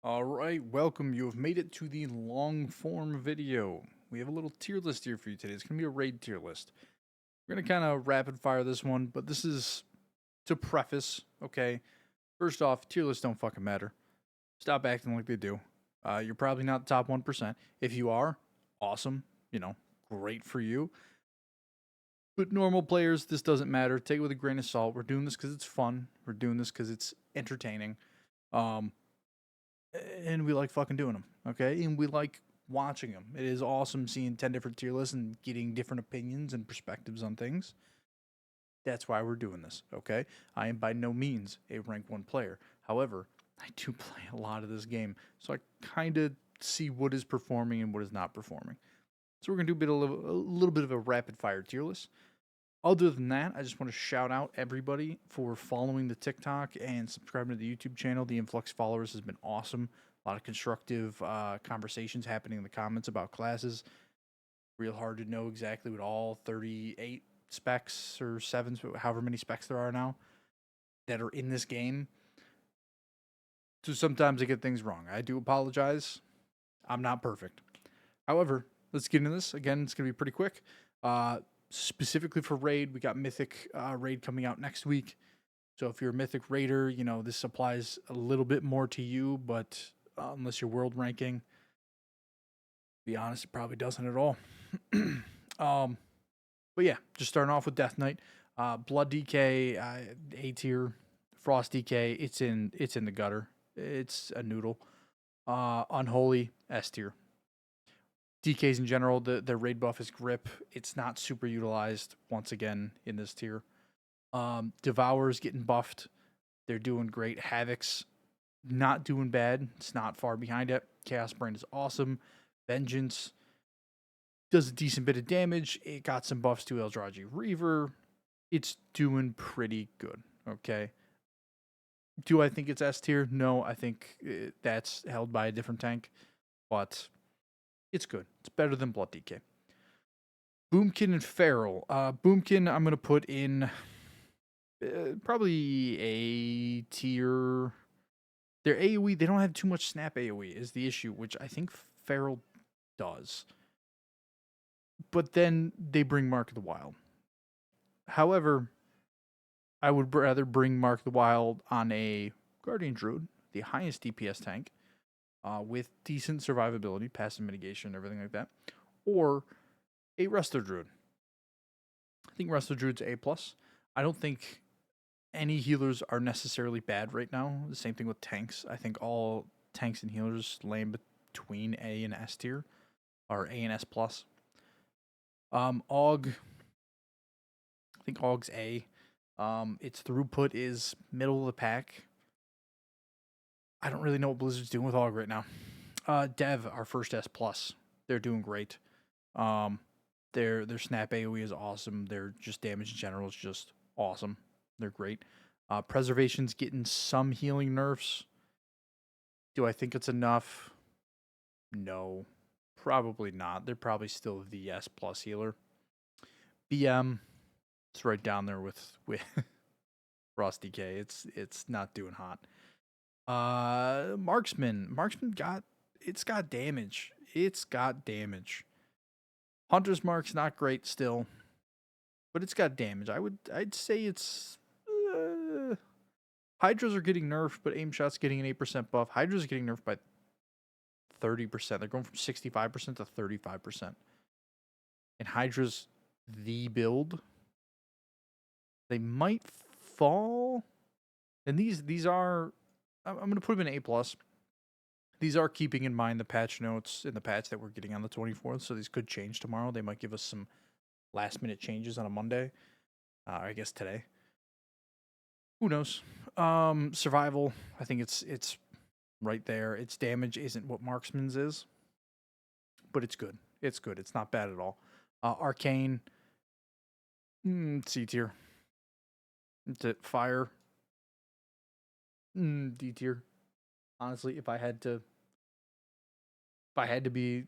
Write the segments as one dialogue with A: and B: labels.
A: Alright, welcome. You have made it to the long form video. We have a little tier list here for you today. It's going to be a raid tier list. We're going to kind of rapid fire this one, but this is to preface, okay? First off, tier lists don't fucking matter. Stop acting like they do. You're probably not the top 1%. If you are, awesome. Great for you. But normal players, this doesn't matter. Take it with a grain of salt. We're doing this because it's fun. We're doing this because it's entertaining. And we like fucking doing them, okay? And we like watching them. It is awesome seeing 10 different tier lists and getting different opinions and perspectives on things. That's why we're doing this, okay? I am by no means a rank 1 player. However, I do play a lot of this game, so I kind of see what is performing and what is not performing. So we're going to do a little bit of a rapid fire tier list. Other than that, I just want to shout out everybody for following the TikTok and subscribing to the YouTube channel. The influx followers has been awesome. A lot of constructive conversations happening in the comments about classes. Real hard to know exactly what all 38 specs or 7s, however many specs there are now, that are in this game. So sometimes I get things wrong. I do apologize. I'm not perfect. However, let's get into this. Again, it's going to be pretty quick. Specifically for raid, we got mythic raid coming out next week. So if you're a mythic raider, this applies a little bit more to you, but unless you're world ranking, to be honest, it probably doesn't at all. But yeah, just starting off with Death Knight, Blood DK, A tier, Frost DK. It's in the gutter. It's a noodle. Unholy S tier. DKs in general, the raid buff is grip. It's not super utilized once again in this tier. Devour's getting buffed. They're doing great. Havoc's not doing bad. It's not far behind it. Chaos Brand is awesome. Vengeance does a decent bit of damage. It got some buffs to Eldrazi Reaver. It's doing pretty good. Okay. Do I think it's S tier? No, I think that's held by a different tank. But it's good. It's better than Blood DK. Boomkin and Feral. Boomkin, I'm going to put in probably A tier. Their AoE, they don't have too much snap AoE, is the issue, which I think Feral does. But then they bring Mark of the Wild. However, I would rather bring Mark of the Wild on a Guardian Druid, the highest DPS tank, with decent survivability, passive mitigation, everything like that, or a Resto Druid. I think Resto Druid's A+. I don't think any healers are necessarily bad right now. The same thing with tanks. I think all tanks and healers land between A and S tier, or A and S+. AUG, I think AUG's A. Its throughput is middle of the pack. I don't really know what Blizzard's doing with AUG right now. Dev, our first S+, they're doing great. Their snap AoE is awesome. Their just damage in general is just awesome. They're great. Preservation's getting some healing nerfs. Do I think it's enough? No, probably not. They're probably still the S+ healer. BM, it's right down there with Frost DK. It's not doing hot. Marksman got damage. It's got damage. Hunter's Mark's not great still, but it's got damage. I'd say it's Hydras are getting nerfed, but aim shot's getting an 8% buff. Hydras are getting nerfed by 30%. They're going from 65% to 35%. And Hydra's the build. They might fall. And these are, I'm going to put them in A+. These are keeping in mind the patch notes in the patch that we're getting on the 24th, so these could change tomorrow. They might give us some last-minute changes on a Monday. I guess today. Who knows? Survival, I think it's right there. Its damage isn't what Marksman's is, but it's good. It's good. It's not bad at all. Arcane, C tier. Fire, D tier. Honestly, if I had to be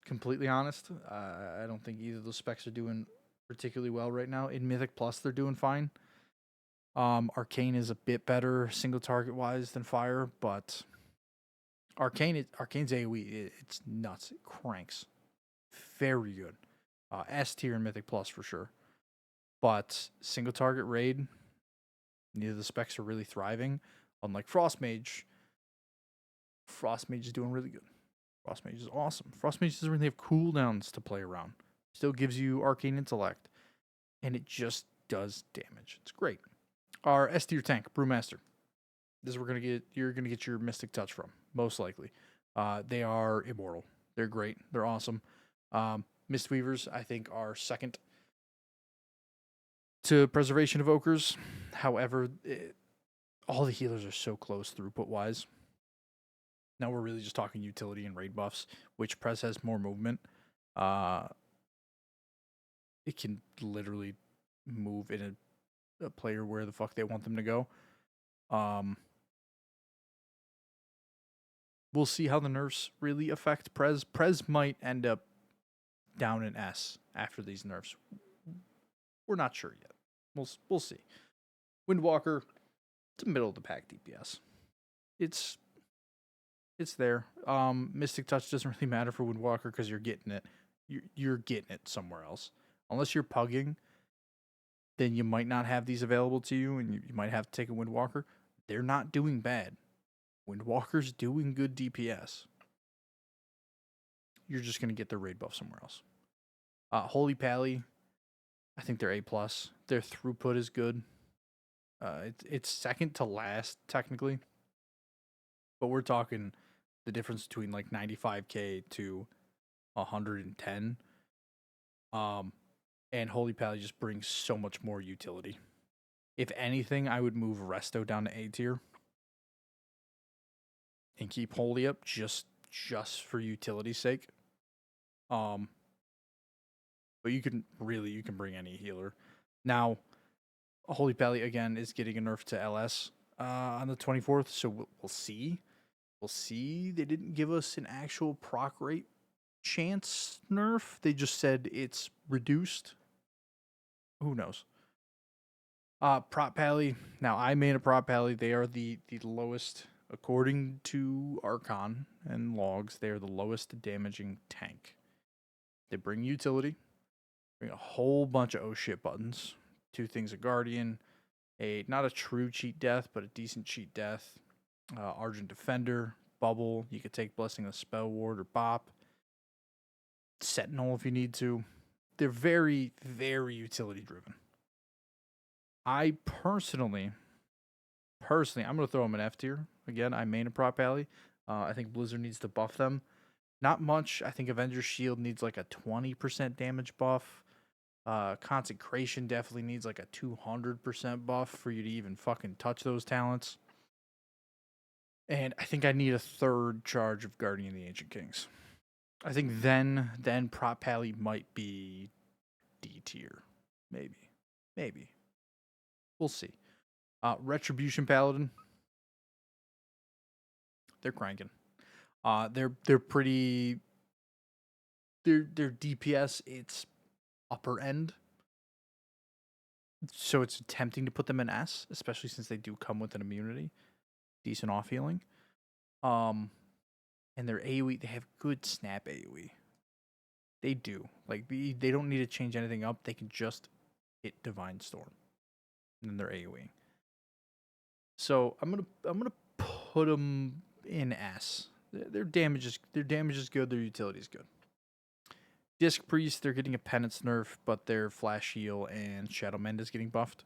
A: completely honest, I don't think either of those specs are doing particularly well right now. In Mythic Plus, they're doing fine. Arcane is a bit better single target wise than Fire, but Arcane's AoE, it's nuts. It cranks. Very good. S tier and Mythic Plus for sure. But single target raid, neither of the specs are really thriving. Unlike Frost Mage is doing really good. Frost Mage is awesome. Frost Mage doesn't really have cooldowns to play around. Still gives you Arcane Intellect. And it just does damage. It's great. Our S tier tank, Brewmaster. This is where you're gonna get your Mystic Touch from, most likely. They are immortal. They're great. They're awesome. Mistweavers, I think, are second to Preservation Evokers. However, all the healers are so close throughput wise. Now we're really just talking utility and raid buffs, which Prez has more movement. It can literally move in a player where the fuck they want them to go. We'll see how the nerfs really affect Prez. Prez might end up down in S after these nerfs. We're not sure yet. We'll see. Windwalker, it's a middle of the pack DPS. It's there. Mystic Touch doesn't really matter for Windwalker because you're getting it. You're getting it somewhere else. Unless you're pugging, then you might not have these available to you, and you might have to take a Windwalker. They're not doing bad. Windwalker's doing good DPS. You're just gonna get their raid buff somewhere else. Holy Pally, I think they're A+. Their throughput is good. It's second to last technically, but we're talking the difference between like 95k to 110. And Holy Pally just brings so much more utility. If anything, I would move Resto down to A tier and keep Holy up just for utility's sake. But you can bring any healer. Now, Holy Pally again is getting a nerf to LS on the 24th, so we'll see. We'll see. They didn't give us an actual proc rate chance nerf. They just said it's reduced. Who knows? Prop Pally. Now, I made a Prop Pally. They are the lowest, according to Archon and logs, they are the lowest damaging tank. They bring utility, bring a whole bunch of oh shit buttons. 2 things of Guardian, not a true cheat death, but a decent cheat death. Argent Defender, Bubble. You could take Blessing of Spell Ward or Bop. Sentinel if you need to. They're very, very utility driven. I personally, I'm going to throw them an F tier. Again, I main a Prop Pally. I think Blizzard needs to buff them. Not much. I think Avengers Shield needs like a 20% damage buff. Consecration definitely needs like a 200% buff for you to even fucking touch those talents. And I think I need a 3rd charge of Guardian of the Ancient Kings. I think then Prop Pally might be D tier. Maybe. We'll see. Retribution Paladin. They're cranking. They're pretty. Their DPS, it's upper end. So it's tempting to put them in S, especially since they do come with an immunity. Decent off healing. And their AoE, they have good snap AoE. They do. Like they don't need to change anything up. They can just hit Divine Storm. And then their AoE. So I'm gonna put them in S. Their damage is good. Their utility is good. Disc Priest, they're getting a Penance nerf, but their Flash Heal and Shadow Mend is getting buffed.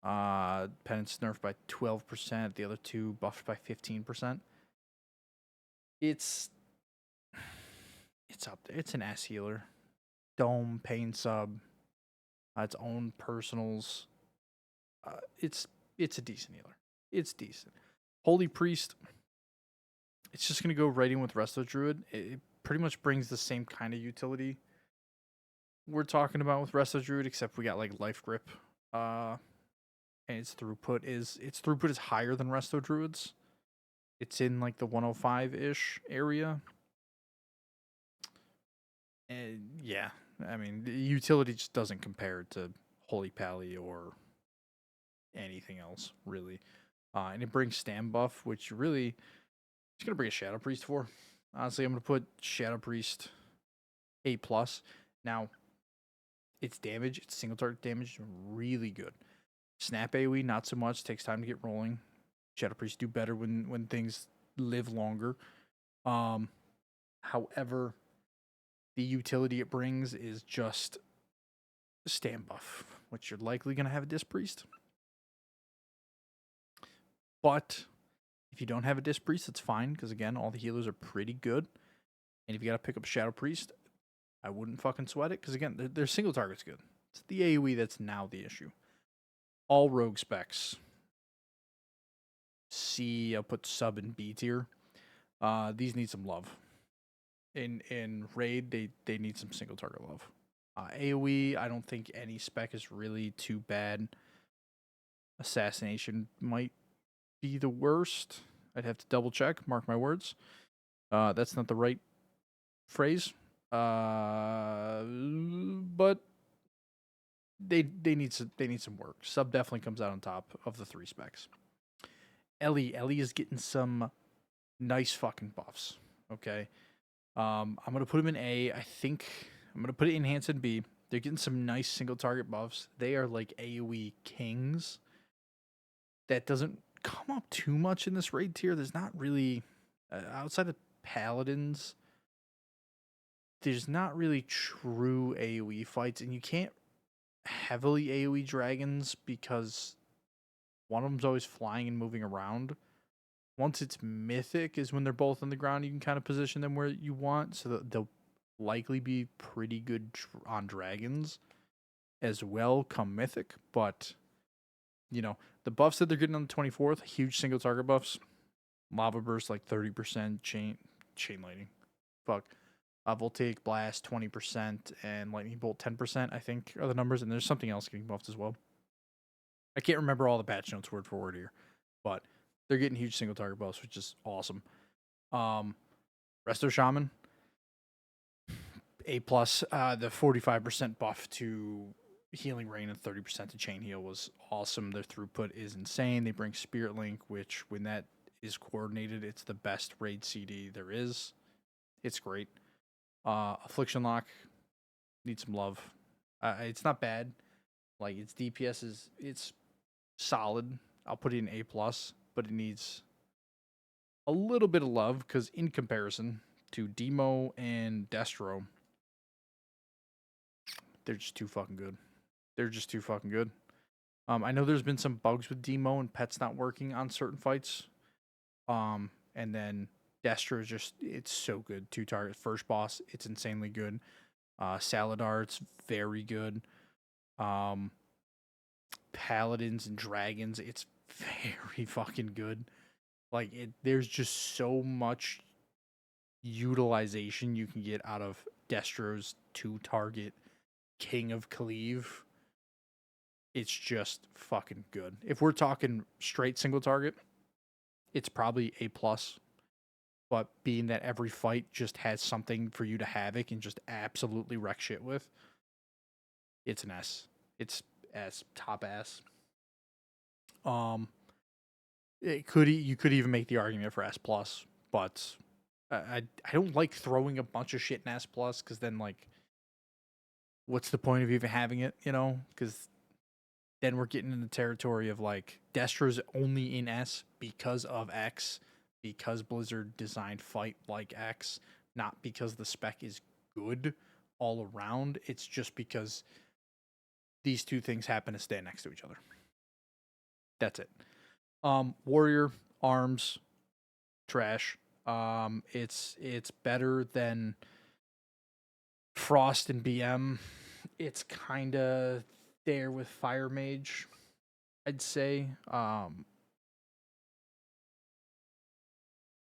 A: Penance nerfed by 12%. The other 2 buffed by 15%. It's up there. It's an S healer. Dome, Pain Sub, its own personals. It's a decent healer. It's decent. Holy Priest. It's just gonna go right in with Resto Druid. It pretty much brings the same kind of utility we're talking about with Resto Druid, except we got like Life Grip. And its throughput is higher than Resto Druid's. It's in like the 105-ish area. And yeah, I mean, the utility just doesn't compare to Holy Pally or anything else, really. And it brings Stam buff, which really, Just gonna bring a Shadow Priest for. Honestly, I'm gonna put Shadow Priest 8+. Now, its damage, its single target damage, really good. Snap AoE, not so much. Takes time to get rolling. Shadow Priests do better when things live longer. However, the utility it brings is just stand buff, which you're likely gonna have a Disc Priest. But if you don't have a Disc Priest, that's fine, because again, all the healers are pretty good. And if you gotta pick up Shadow Priest, I wouldn't fucking sweat it, because again, their single target's good. It's the AoE that's now the issue. All rogue specs. C, I'll put sub and B tier. These need some love. In raid, they need some single target love. AoE, I don't think any spec is really too bad. Assassination might be the worst. I'd have to double check, mark my words. That's not the right phrase. But they need some work. Sub definitely comes out on top of the 3 specs. Ellie is getting some nice fucking buffs. Okay. I'm gonna put him in A. I think I'm gonna put it in Enhance in B. They're getting some nice single target buffs. They are like AoE kings. That doesn't come up too much in this raid tier. There's not really outside of Paladins. There's not really true AoE fights, and you can't heavily AoE dragons because one of them's always flying and moving around. Once it's mythic is when they're both on the ground. You can kind of position them where you want, so that they'll likely be pretty good on dragons as well come mythic. But, you know, the buffs that they're getting on the 24th, huge single target buffs. Lava Burst like 30%, chain lightning. Fuck. Voltaic Blast 20%, and Lightning Bolt 10%, I think, are the numbers. And there's something else getting buffed as well. I can't remember all the patch notes word for word here, but they're getting huge single target buffs, which is awesome. Resto Shaman, A+. The 45% buff to Healing Rain and 30% to Chain Heal was awesome. Their throughput is insane. They bring Spirit Link, which when that is coordinated, it's the best raid CD there is. It's great. Affliction Lock needs some love. It's not bad. Like, its DPS it's solid. I'll put it in A+, but it needs a little bit of love, because in comparison to Demo and Destro, they're just too fucking good. They're just too fucking good. I know there's been some bugs with Demo and pets not working on certain fights. And then Destro is just, it's so good. 2 targets. First boss, it's insanely good. Saladar, it's very good. Paladins and Dragons, it's very fucking good. Like, there's just so much utilization you can get out of Destro's 2 target King of Cleave. It's just fucking good. If we're talking straight single target, it's probably A+. But being that every fight just has something for you to havoc and just absolutely wreck shit with, it's an S. It's S, top ass. You could even make the argument for S+, but I don't like throwing a bunch of shit in S+, because then, like, what's the point of even having it, you know? Because then we're getting in the territory of, like, Destro's only in S because of X, because Blizzard designed fight like X, not because the spec is good all around. It's just because these two things happen to stand next to each other. That's it. Warrior, arms, trash. It's better than Frost and BM. It's kind of there with Fire Mage, I'd say.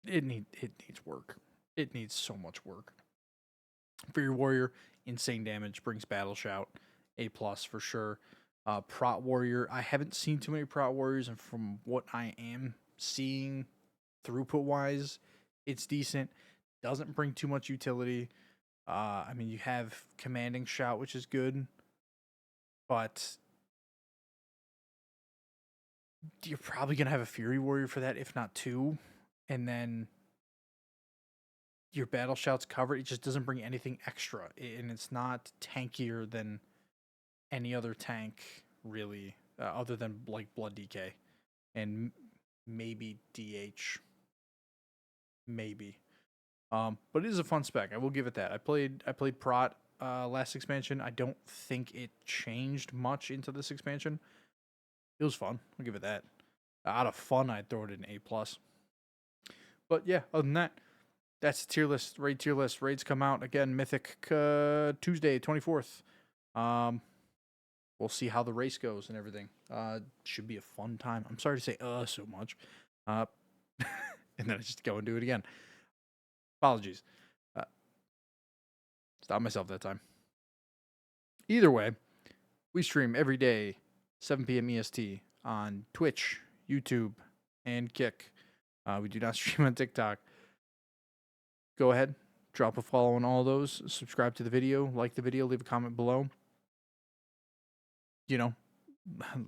A: It needs work. It needs so much work. For your warrior, insane damage, brings battle shout, A+ for sure. Prot warrior, I haven't seen too many prot warriors, and from what I am seeing throughput wise, it's decent. Doesn't bring too much utility. I mean, you have commanding shout, which is good, but you're probably gonna have a fury warrior for that, if not 2. And then your battle shouts cover. It just doesn't bring anything extra, and it's not tankier than any other tank really, other than like Blood DK and maybe DH, maybe. But it is a fun spec. I will give it that. I played Prot last expansion. I don't think it changed much into this expansion. It was fun. I'll give it that. Out of fun, I'd throw it an A+. But yeah, other than that, that's the tier list. Raid tier list. Raids come out again. Mythic Tuesday, 24th. We'll see how the race goes and everything. Should be a fun time. I'm sorry to say so much. And then I just go and do it again. Apologies. Stop myself that time. Either way, we stream every day, 7 p.m. EST on Twitch, YouTube, and Kick. We do not stream on TikTok. Go ahead, drop a follow on all those. Subscribe to the video, like the video, leave a comment below. You know,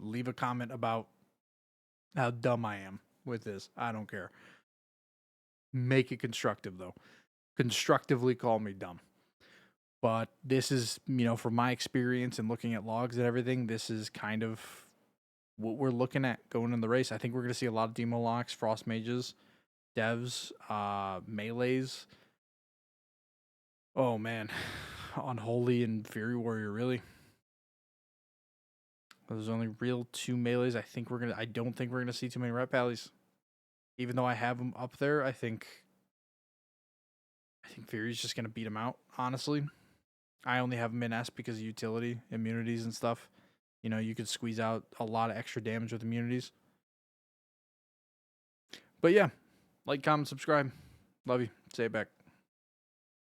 A: leave a comment about how dumb I am with this. I don't care. Make it constructive, though. Constructively call me dumb. But this is, from my experience and looking at logs and everything, this is kind of what we're looking at going in the race. I think we're going to see a lot of demo locks, frost mages, devs, melees. Oh, man. Unholy and Fury Warrior, really. There's only real 2 melees. I don't think we're gonna see too many ret pallies. Even though I have them up there, I think Fury's just gonna beat him out, honestly. I only have him in S because of utility, immunities and stuff. You could squeeze out a lot of extra damage with immunities. But yeah, like, comment, subscribe. Love you. Say it back.